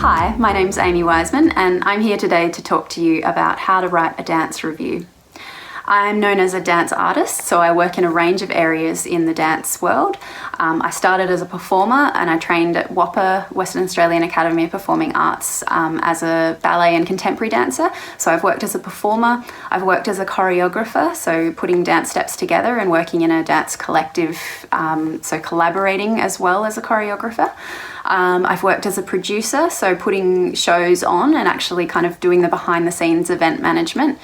Hi, my name's Amy Wiseman and I'm here today to talk to you about how to write a dance review. I'm known as a dance artist, so I work in a range of areas in the dance world. I started as a performer and I trained at WAPA, Western Australian Academy of Performing Arts, as a ballet and contemporary dancer. So I've worked as a performer, I've worked as a choreographer, so putting dance steps together and working in a dance collective, so collaborating as well as a choreographer. I've worked as a producer, so putting shows on and actually kind of doing the behind the scenes event management.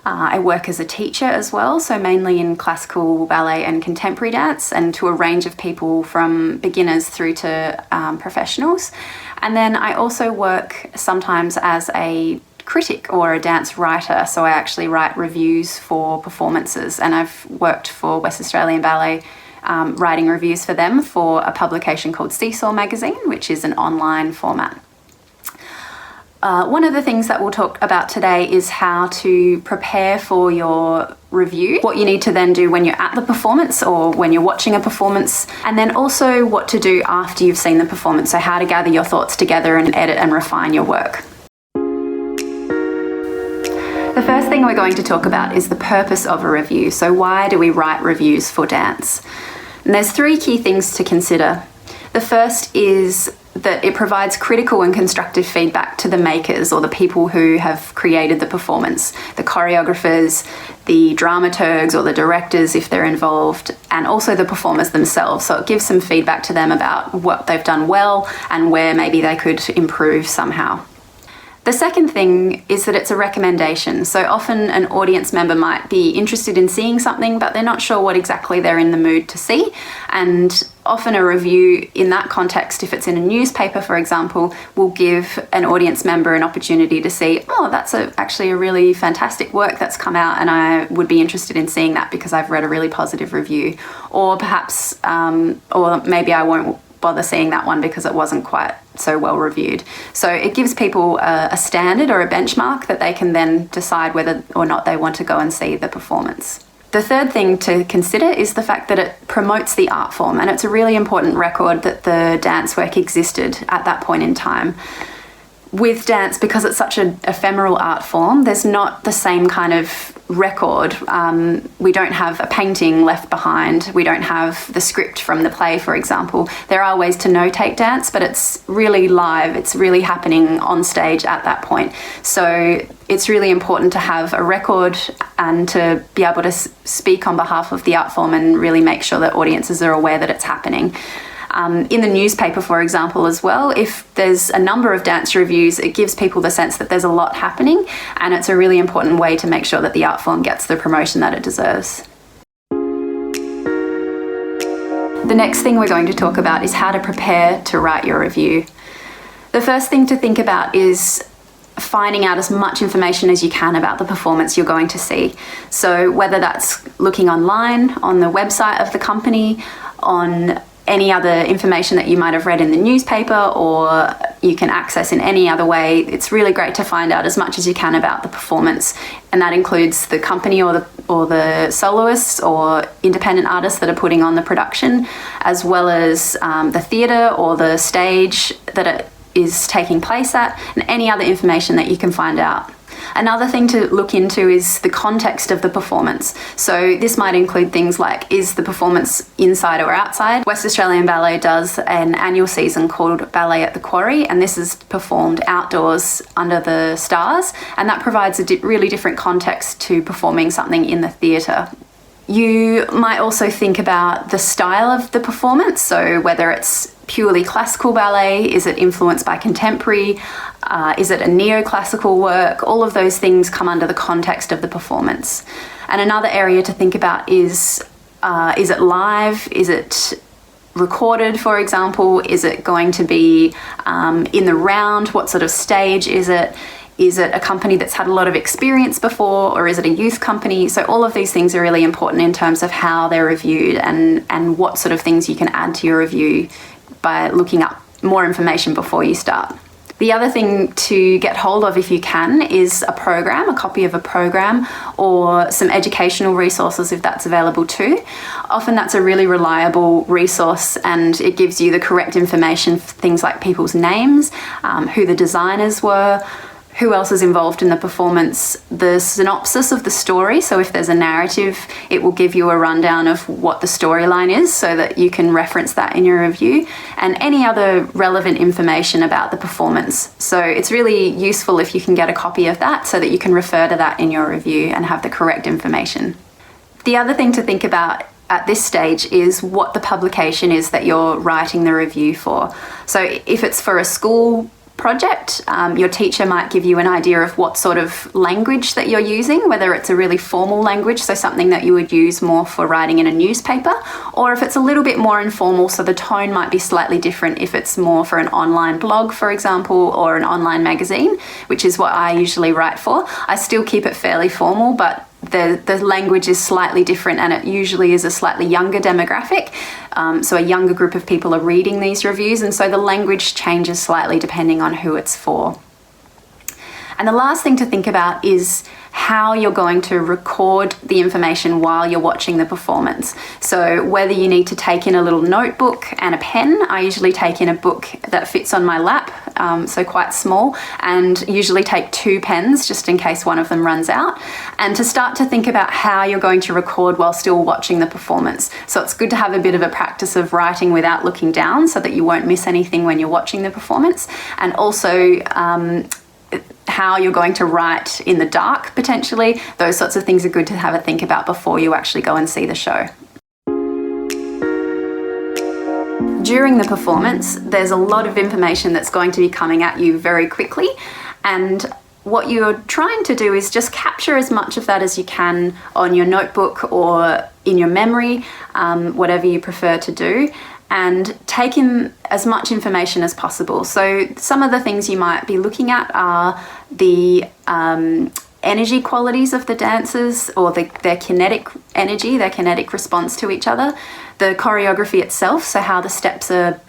I work as a teacher as well, so mainly in classical, ballet and contemporary dance, and to a range of people from beginners through to professionals. And then I also work sometimes as a critic or a dance writer, so I actually write reviews for performances, and I've worked for West Australian Ballet writing reviews for them for a publication called Seesaw Magazine, which is an online format. One of the things that we'll talk about today is how to prepare for your review, what you need to then do when you're at the performance or when you're watching a performance, and then also what to do after you've seen the performance, so how to gather your thoughts together and edit and refine your work. The first thing we're going to talk about is the purpose of a review. So why do we write reviews for dance? And there's three key things to consider. The first is that it provides critical and constructive feedback to the makers or the people who have created the performance, the choreographers, the dramaturgs or the directors if they're involved, and also the performers themselves. So it gives some feedback to them about what they've done well and where maybe they could improve somehow. The second thing is that it's a recommendation. So often an audience member might be interested in seeing something, but they're not sure what exactly they're in the mood to see. And often a review in that context, if it's in a newspaper, for example, will give an audience member an opportunity to see, oh, that's actually a really fantastic work that's come out and I would be interested in seeing that because I've read a really positive review. Or perhaps, or maybe I won't bother seeing that one because it wasn't quite so well reviewed. So it gives people a standard or a benchmark that they can then decide whether or not they want to go and see the performance. The third thing to consider is the fact that it promotes the art form, and it's a really important record that the dance work existed at that point in time. With dance, because it's such an ephemeral art form, there's not the same kind of record. We don't have a painting left behind. We don't have the script from the play, for example. There are ways to notate dance, but it's really live. It's really happening on stage at that point. So it's really important to have a record and to be able to speak on behalf of the art form and really make sure that audiences are aware that it's happening. In the newspaper, for example, as well, if there's a number of dance reviews, it gives people the sense that there's a lot happening, and it's a really important way to make sure that the art form gets the promotion that it deserves. The next thing we're going to talk about is how to prepare to write your review. The first thing to think about is finding out as much information as you can about the performance you're going to see. So whether that's looking online, on the website of the company, on any other information that you might have read in the newspaper, or you can access in any other way, it's really great to find out as much as you can about the performance. And that includes the company or the soloists or independent artists that are putting on the production, as well as the theatre or the stage that it is taking place at, and any other information that you can find out. Another thing to look into is the context of the performance. So this might include things like, is the performance inside or outside? West Australian Ballet does an annual season called Ballet at the Quarry, and this is performed outdoors under the stars, and that provides a really different context to performing something in the theatre. You might also think about the style of the performance, so whether it's purely classical ballet, is it influenced by contemporary, is it a neoclassical work? All of those things come under the context of the performance. And another area to think about is it live? Is it recorded, for example? Is it going to be in the round? What sort of stage is it? Is it a company that's had a lot of experience before, or is it a youth company? So all of these things are really important in terms of how they're reviewed and what sort of things you can add to your review by looking up more information before you start. The other thing to get hold of, if you can, is a copy of a program, or some educational resources if that's available too. Often that's a really reliable resource, and it gives you the correct information for things like people's names, who the designers were, who else is involved in the performance, the synopsis of the story. So if there's a narrative, it will give you a rundown of what the storyline is so that you can reference that in your review, and any other relevant information about the performance. So it's really useful if you can get a copy of that so that you can refer to that in your review and have the correct information. The other thing to think about at this stage is what the publication is that you're writing the review for. So if it's for a school project, your teacher might give you an idea of what sort of language that you're using, whether it's a really formal language, so something that you would use more for writing in a newspaper, or if it's a little bit more informal, so the tone might be slightly different if it's more for an online blog, for example, or an online magazine, which is what I usually write for. I still keep it fairly formal, but the language is slightly different, and it usually is a slightly younger demographic. So a younger group of people are reading these reviews, and so the language changes slightly depending on who it's for. And the last thing to think about is how you're going to record the information while you're watching the performance. So whether you need to take in a little notebook and a pen. I usually take in a book that fits on my lap, so quite small, and usually take 2 pens just in case one of them runs out, and to start to think about how you're going to record while still watching the performance. So it's good to have a bit of a practice of writing without looking down so that you won't miss anything when you're watching the performance, and also how you're going to write in the dark, potentially. Those sorts of things are good to have a think about before you actually go and see the show. During the performance, there's a lot of information that's going to be coming at you very quickly, and what you're trying to do is just capture as much of that as you can on your notebook or in your memory, whatever you prefer to do, and take in as much information as possible. So some of the things you might be looking at are the energy qualities of the dancers, or their kinetic energy, their kinetic response to each other, the choreography itself, so how the steps are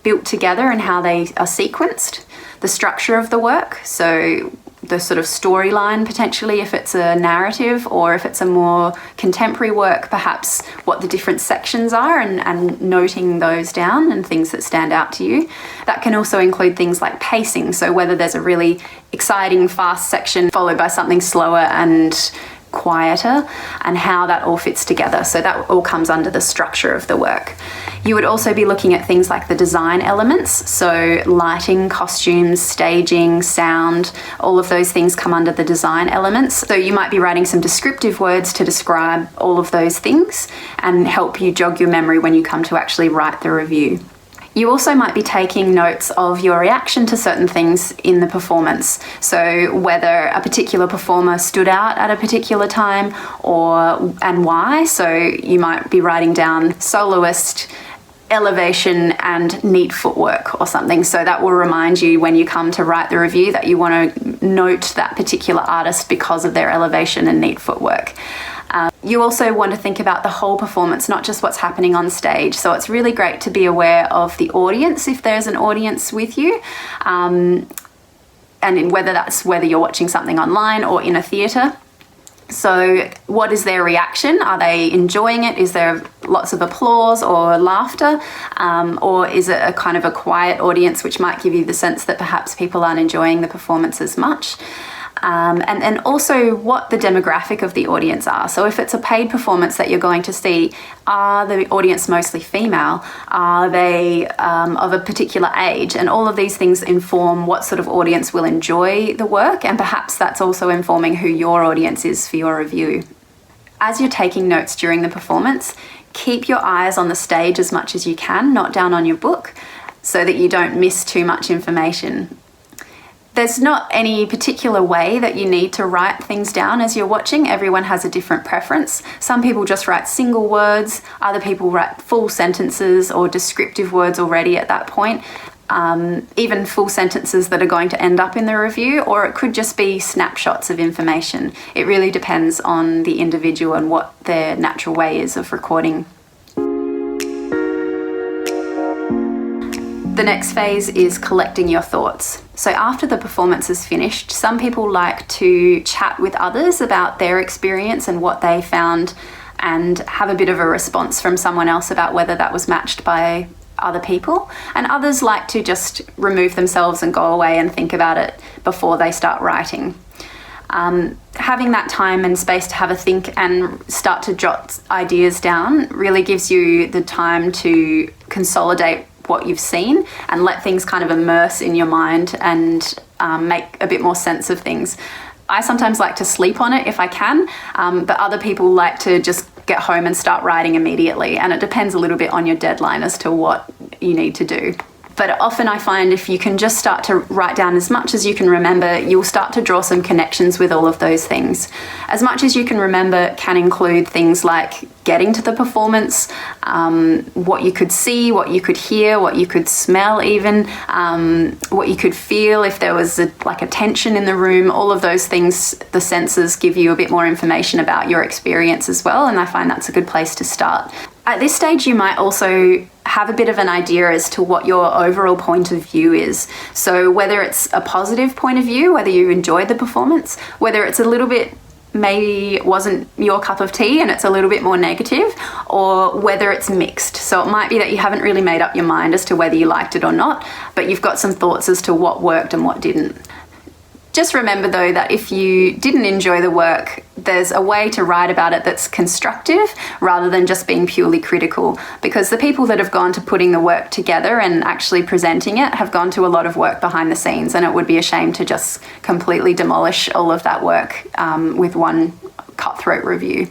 built together and how they are sequenced, the structure of the work, so the sort of storyline potentially if it's a narrative, or if it's a more contemporary work, perhaps what the different sections are, and noting those down and things that stand out to you. That can also include things like pacing, so whether there's a really exciting fast section followed by something slower and quieter, and how that all fits together. So that all comes under the structure of the work. You would also be looking at things like the design elements, so lighting, costumes, staging, sound, all of those things come under the design elements. So you might be writing some descriptive words to describe all of those things and help you jog your memory when you come to actually write the review. You also might be taking notes of your reaction to certain things in the performance. So whether a particular performer stood out at a particular time, and why. So you might be writing down soloist, elevation, and neat footwork or something. So that will remind you when you come to write the review that you want to note that particular artist because of their elevation and neat footwork. You also want to think about the whole performance, not just what's happening on stage. So it's really great to be aware of the audience if there's an audience with you, and whether you're watching something online or in a theatre. So what is their reaction? Are they enjoying it? Is there lots of applause or laughter? Or is it a kind of a quiet audience, which might give you the sense that perhaps people aren't enjoying the performance as much? And also what the demographic of the audience are. So if it's a paid performance that you're going to see, are the audience mostly female? Are they of a particular age? And all of these things inform what sort of audience will enjoy the work, and perhaps that's also informing who your audience is for your review. As you're taking notes during the performance, keep your eyes on the stage as much as you can, not down on your book, so that you don't miss too much information. There's not any particular way that you need to write things down as you're watching. Everyone has a different preference. Some people just write single words, other people write full sentences or descriptive words already at that point, even full sentences that are going to end up in the review, or it could just be snapshots of information. It really depends on the individual and what their natural way is of recording. The next phase is collecting your thoughts. So after the performance is finished, some people like to chat with others about their experience and what they found, and have a bit of a response from someone else about whether that was matched by other people. And others like to just remove themselves and go away and think about it before they start writing. Having that time and space to have a think and start to jot ideas down really gives you the time to consolidate what you've seen and let things kind of immerse in your mind and make a bit more sense of things. I sometimes like to sleep on it if I can, but other people like to just get home and start writing immediately, and it depends a little bit on your deadline as to what you need to do. But often I find if you can just start to write down as much as you can remember, you'll start to draw some connections with all of those things. As much as you can remember can include things like getting to the performance, what you could see, what you could hear, what you could smell even, what you could feel if there was a tension in the room. All of those things, the senses give you a bit more information about your experience as well, and I find that's a good place to start. At this stage, you might also have a bit of an idea as to what your overall point of view is. So whether it's a positive point of view, whether you enjoyed the performance, whether it's a little bit maybe wasn't your cup of tea and it's a little bit more negative, or whether it's mixed. So it might be that you haven't really made up your mind as to whether you liked it or not, but you've got some thoughts as to what worked and what didn't. Just remember though that if you didn't enjoy the work, there's a way to write about it that's constructive rather than just being purely critical, because the people that have gone to putting the work together and actually presenting it have gone to a lot of work behind the scenes, and it would be a shame to just completely demolish all of that work with one cutthroat review.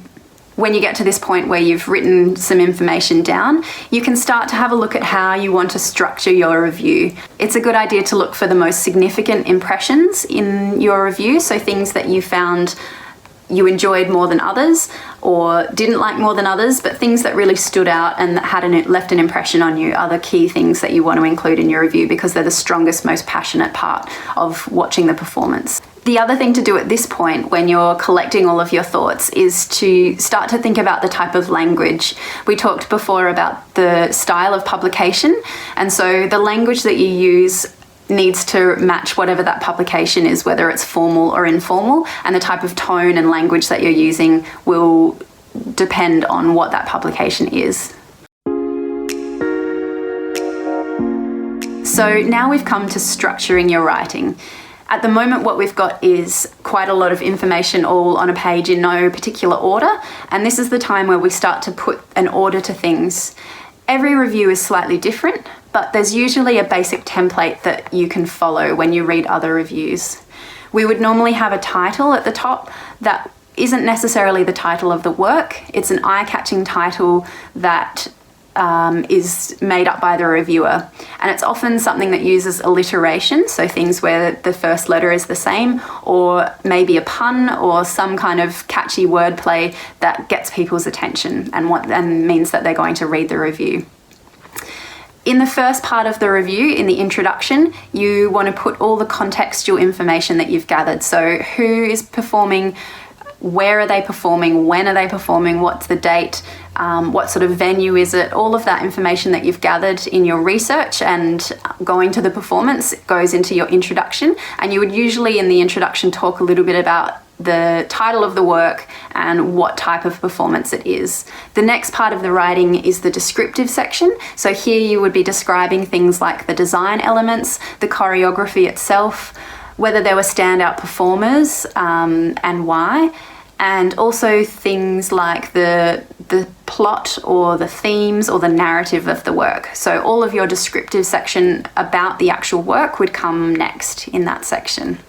When you get to this point where you've written some information down, you can start to have a look at how you want to structure your review. It's a good idea to look for the most significant impressions in your review, so things that you found you enjoyed more than others or didn't like more than others, but things that really stood out and that left an impression on you are the key things that you want to include in your review, because they're the strongest, most passionate part of watching the performance. The other thing to do at this point when you're collecting all of your thoughts is to start to think about the type of language. We talked before about the style of publication, and so the language that you use needs to match whatever that publication is, whether it's formal or informal, and the type of tone and language that you're using will depend on what that publication is. So now we've come to structuring your writing. At the moment, what we've got is quite a lot of information all on a page in no particular order, and this is the time where we start to put an order to things. Every review is slightly different, but there's usually a basic template that you can follow when you read other reviews. We would normally have a title at the top that isn't necessarily the title of the work. It's an eye-catching title that is made up by the reviewer, and it's often something that uses alliteration, so things where the first letter is the same, or maybe a pun or some kind of catchy wordplay that gets people's attention and means that they're going to read the review. In the first part of the review, in the introduction, you want to put all the contextual information that you've gathered. So who is performing, where are they performing, when are they performing, what's the date, what sort of venue is it, all of that information that you've gathered in your research and going to the performance goes into your introduction. And you would usually in the introduction talk a little bit about the title of the work and what type of performance it is. The next part of the writing is the descriptive section. So here you would be describing things like the design elements, the choreography itself, whether there were standout performers and why, and also things like the plot or the themes or the narrative of the work. So all of your descriptive section about the actual work would come next in that section.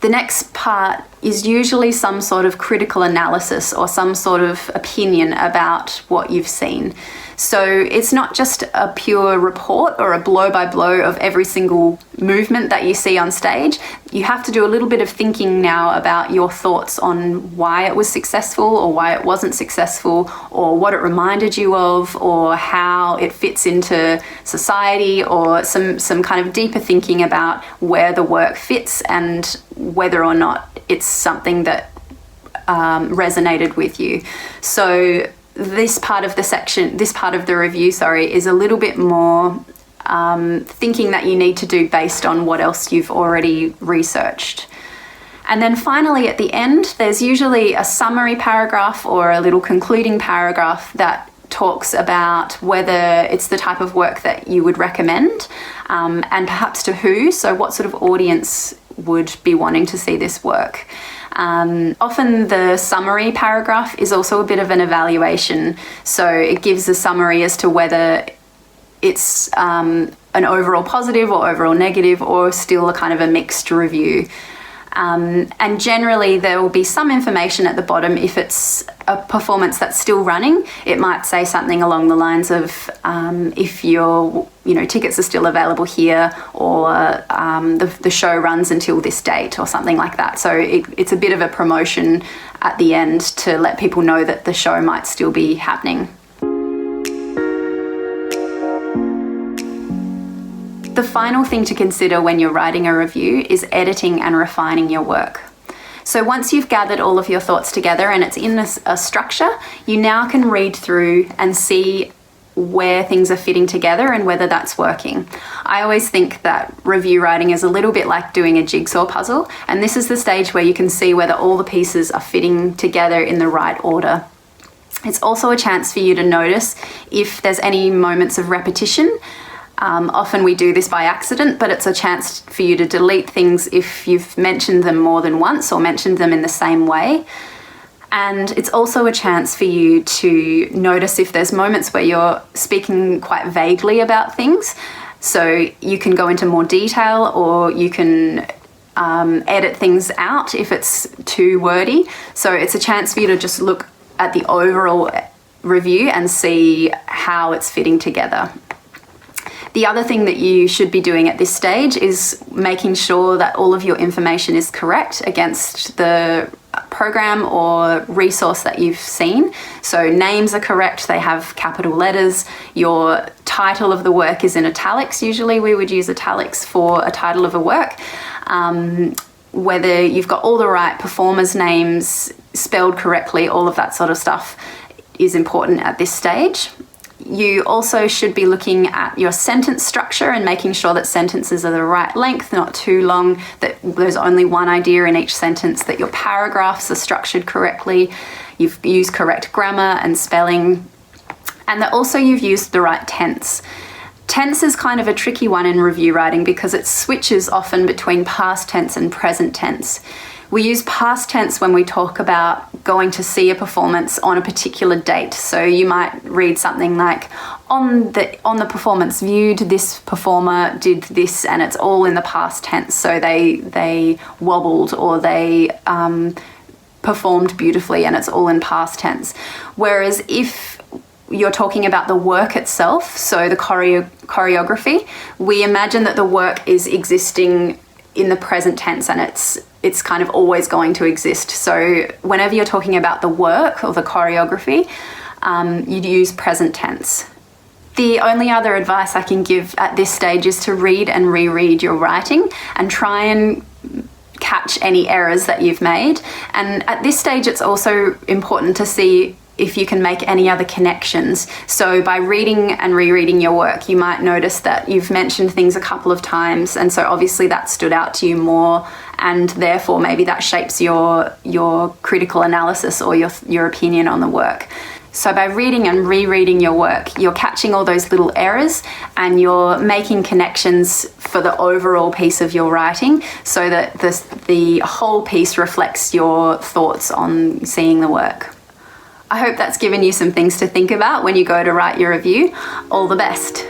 The next part is usually some sort of critical analysis or some sort of opinion about what you've seen. So it's not just a pure report or a blow-by-blow of every single movement that you see on stage. You have to do a little bit of thinking now about your thoughts on why it was successful or why it wasn't successful, or what it reminded you of, or how it fits into society, or some kind of deeper thinking about where the work fits and whether or not it's something that resonated with you. So this part of the review, is a little bit more thinking that you need to do based on what else you've already researched. And then finally, at the end, there's usually a summary paragraph or a little concluding paragraph that talks about whether it's the type of work that you would recommend, and perhaps to who. So what sort of audience would be wanting to see this work? Often the summary paragraph is also a bit of an evaluation. So it gives a summary as to whether it's an overall positive or overall negative, or still a kind of a mixed review. And generally there will be some information at the bottom. If it's a performance that's still running, it might say something along the lines of if your tickets are still available here, or the show runs until this date, or something like that. So it's a bit of a promotion at the end to let people know that the show might still be happening. The final thing to consider when you're writing a review is editing and refining your work. So once you've gathered all of your thoughts together and it's in a structure, you now can read through and see where things are fitting together and whether that's working. I always think that review writing is a little bit like doing a jigsaw puzzle, and this is the stage where you can see whether all the pieces are fitting together in the right order. It's also a chance for you to notice if there's any moments of repetition. Often we do this by accident, but it's a chance for you to delete things if you've mentioned them more than once or mentioned them in the same way. And it's also a chance for you to notice if there's moments where you're speaking quite vaguely about things. So you can go into more detail, or you can edit things out if it's too wordy. So it's a chance for you to just look at the overall review and see how it's fitting together. The other thing that you should be doing at this stage is making sure that all of your information is correct against the program or resource that you've seen. So names are correct, they have capital letters, your title of the work is in italics. Usually we would use italics for a title of a work. Whether you've got all the right performers' names spelled correctly, all of that sort of stuff is important at this stage. You also should be looking at your sentence structure and making sure that sentences are the right length, not too long, that there's only one idea in each sentence, that your paragraphs are structured correctly, you've used correct grammar and spelling, and that also you've used the right tense. Tense is kind of a tricky one in review writing because it switches often between past tense and present tense. We use past tense when we talk about going to see a performance on a particular date. So you might read something like, on the performance viewed, this performer did this, and it's all in the past tense. So they wobbled, or they performed beautifully, and it's all in past tense. Whereas if you're talking about the work itself, so the choreography, we imagine that the work is existing in the present tense, and it's kind of always going to exist. So whenever you're talking about the work or the choreography, you'd use present tense. The only other advice I can give at this stage is to read and reread your writing and try and catch any errors that you've made. And at this stage, it's also important to see if you can make any other connections. So by reading and rereading your work, you might notice that you've mentioned things a couple of times, and so obviously that stood out to you more, and therefore maybe that shapes your critical analysis or your opinion on the work. So by reading and rereading your work, you're catching all those little errors and you're making connections for the overall piece of your writing, so that the whole piece reflects your thoughts on seeing the work. I hope that's given you some things to think about when you go to write your review. All the best.